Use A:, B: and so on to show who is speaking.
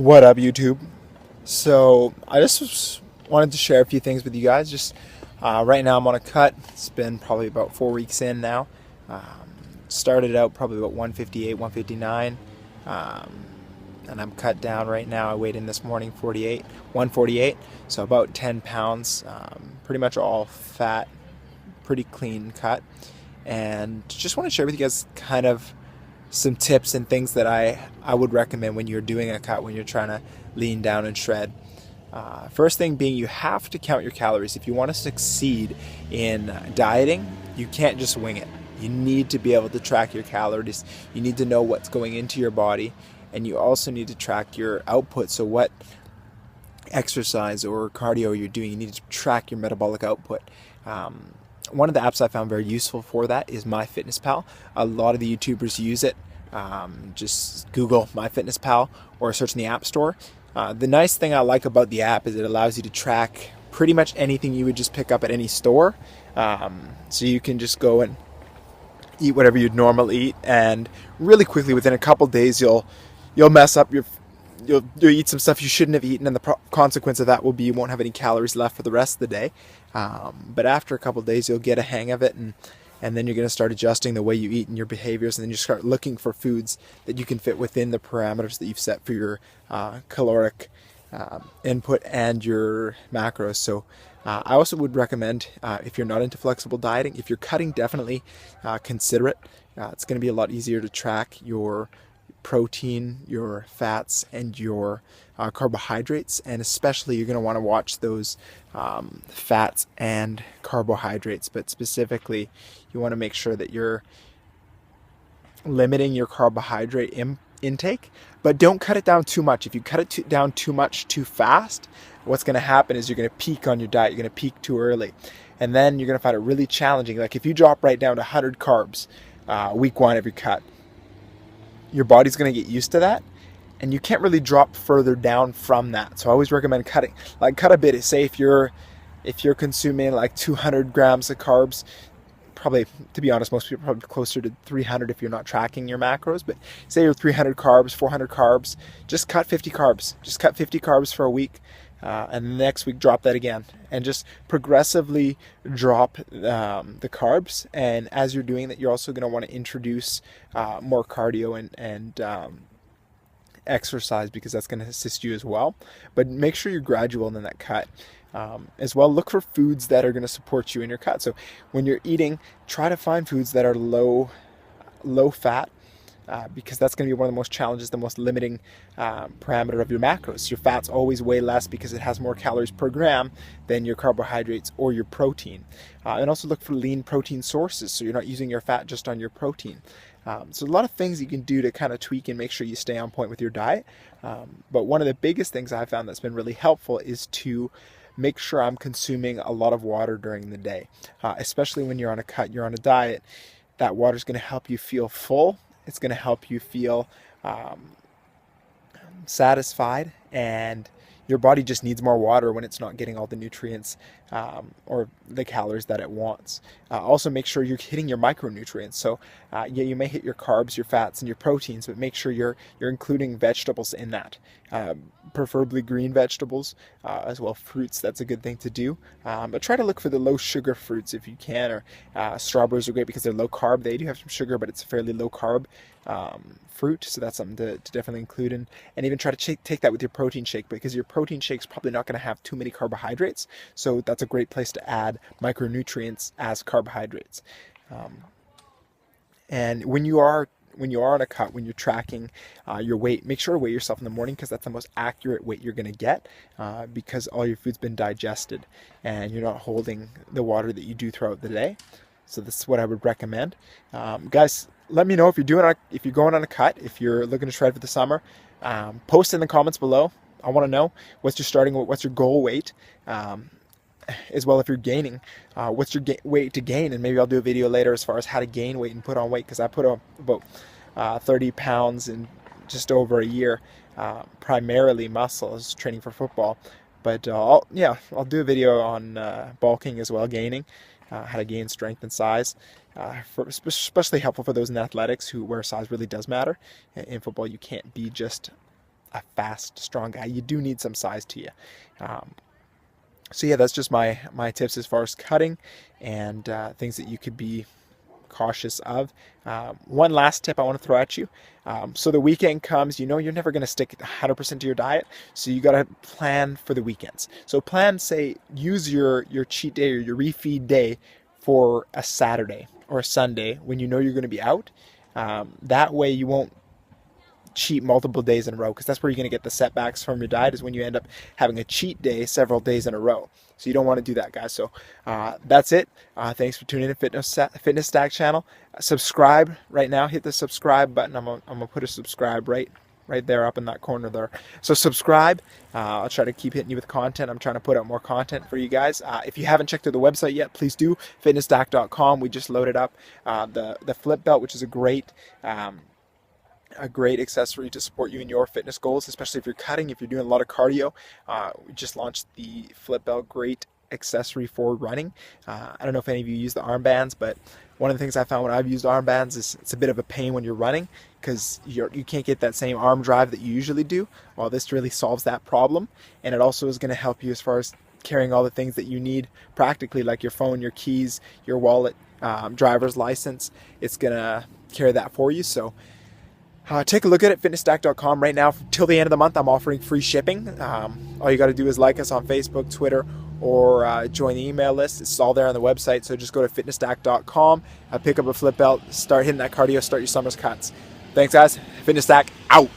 A: What up, YouTube? So I wanted to share a few things with you guys. Right now I'm on a cut. It's been probably about 4 weeks in now. Um, Started out probably about 158, 159, and I'm cut down right now. I weighed in this morning 148, so about 10 pounds. Pretty much all fat, pretty clean cut, and just want to share with you guys kind of some tips and things that I would recommend when you're doing a cut, when you're trying to lean down and shred. First thing being, you have to count your calories. If you want to succeed in dieting, you can't just wing it. You need to be able to track your calories. You need to know what's going into your body, and you also need to track your output. So what exercise or cardio you're doing, you need to track your metabolic output. One of the apps I found very useful for that is MyFitnessPal. A lot of the YouTubers use it. Just Google MyFitnessPal or search in the App Store. The nice thing I like about the app is it allows you to track pretty much anything you would just pick up at any store. So you can just go and eat whatever you'd normally eat, and really quickly within a couple days you'll mess up you'll eat some stuff you shouldn't have eaten, and the consequence of that will be you won't have any calories left for the rest of the day. But after a couple days you'll get a hang of it, and then you're going to start adjusting the way you eat and your behaviors, and then you start looking for foods that you can fit within the parameters that you've set for your caloric input and your macros. So I also would recommend, if you're not into flexible dieting, if you're cutting, definitely consider it. It's going to be a lot easier to track your protein, your fats, and your carbohydrates, and especially you're going to want to watch those fats and carbohydrates, but specifically you want to make sure that you're limiting your carbohydrate intake, but don't cut it down too much. If you cut it down too much too fast, what's going to happen is you're going to peak on your diet. You're going to peak too early, and then you're going to find it really challenging. Like if you drop right down to 100 carbs week one of your cut, your body's going to get used to that, and you can't really drop further down from that. So I always recommend cutting, like cut a bit. Say if you're consuming like 200 grams of carbs, probably, to be honest, most people are probably closer to 300 if you're not tracking your macros, but say you're 300 carbs, 400 carbs, just cut 50 carbs. Just cut 50 carbs for a week, and the next week drop that again, and just progressively drop the carbs. And as you're doing that, you're also going to want to introduce more cardio and exercise, because that's going to assist you as well. But make sure you're gradual in that cut. As well, look for foods that are going to support you in your cut. So when you're eating, try to find foods that are low fat, because that's going to be one of the most challenges, the most limiting parameter of your macros. Your fats always weigh less because it has more calories per gram than your carbohydrates or your protein. And also look for lean protein sources, so you're not using your fat just on your protein. So a lot of things you can do to kind of tweak and make sure you stay on point with your diet. But one of the biggest things I've found that's been really helpful is to make sure I'm consuming a lot of water during the day, especially when you're on a cut, you're on a diet. That water is going to help you feel full. It's going to help you feel satisfied, and your body just needs more water when it's not getting all the nutrients or the calories that it wants. Also, make sure you're hitting your micronutrients. So yeah, you may hit your carbs, your fats, and your proteins, but make sure you're including vegetables in that. Preferably green vegetables, as well fruits. That's a good thing to do. But try to look for the low sugar fruits if you can. Or strawberries are great because they're low carb. They do have some sugar, but it's a fairly low carb fruit, so that's something to definitely include in. And even try to take that with your protein shake, because your protein shake's probably not going to have too many carbohydrates, so that's a great place to add micronutrients as carbohydrates. And when you are on a cut, when you're tracking your weight, make sure to weigh yourself in the morning, because that's the most accurate weight you're going to get, because all your food's been digested and you're not holding the water that you do throughout the day. So this is what I would recommend. Guys, let me know if you're going on a cut, if you're looking to shred for the summer. Post in the comments below. I want to know what's your goal weight. As well, if you're gaining, what's your weight to gain, and maybe I'll do a video later as far as how to gain weight and put on weight, because I put on about 30 pounds in just over a year, primarily muscle. I was training for football, but I'll do a video on bulking as well, gaining, how to gain strength and size, especially helpful for those in athletics where size really does matter. In football, you can't be just a fast, strong guy. You do need some size to you. So yeah, that's just my tips as far as cutting and things that you could be cautious of. One last tip I want to throw at you. So the weekend comes, you're never going to stick 100% to your diet. So you got to plan for the weekends. So use your cheat day or your refeed day for a Saturday or a Sunday when you know you're going to be out. That way you won't cheat multiple days in a row, because that's where you're going to get the setbacks from your diet, is when you end up having a cheat day several days in a row. So you don't want to do that, guys. So that's it. Thanks for tuning in to FitnessStack channel. Subscribe right now. Hit the subscribe button. I'm gonna put a subscribe right there up in that corner there. So subscribe. I'll try to keep hitting you with content. I'm trying to put out more content for you guys. If you haven't checked out the website yet, please do. FitnessStack.com. We just loaded up the flip belt, which is a great accessory to support you in your fitness goals, especially if you're cutting, if you're doing a lot of cardio. We just launched the flip belt, great accessory for running. I don't know if any of you use the armbands, but one of the things I found when I've used armbands is it's a bit of a pain when you're running, because you can't get that same arm drive that you usually do. Well, this really solves that problem, and it also is going to help you as far as carrying all the things that you need practically, like your phone, your keys, your wallet, driver's license. It's going to carry that for you. So take a look at it, FitnessStack.com. Right now, till the end of the month, I'm offering free shipping. All you got to do is like us on Facebook, Twitter, or join the email list. It's all there on the website. So just go to FitnessStack.com, pick up a flip belt, start hitting that cardio, start your summer's cuts. Thanks, guys. FitnessStack out.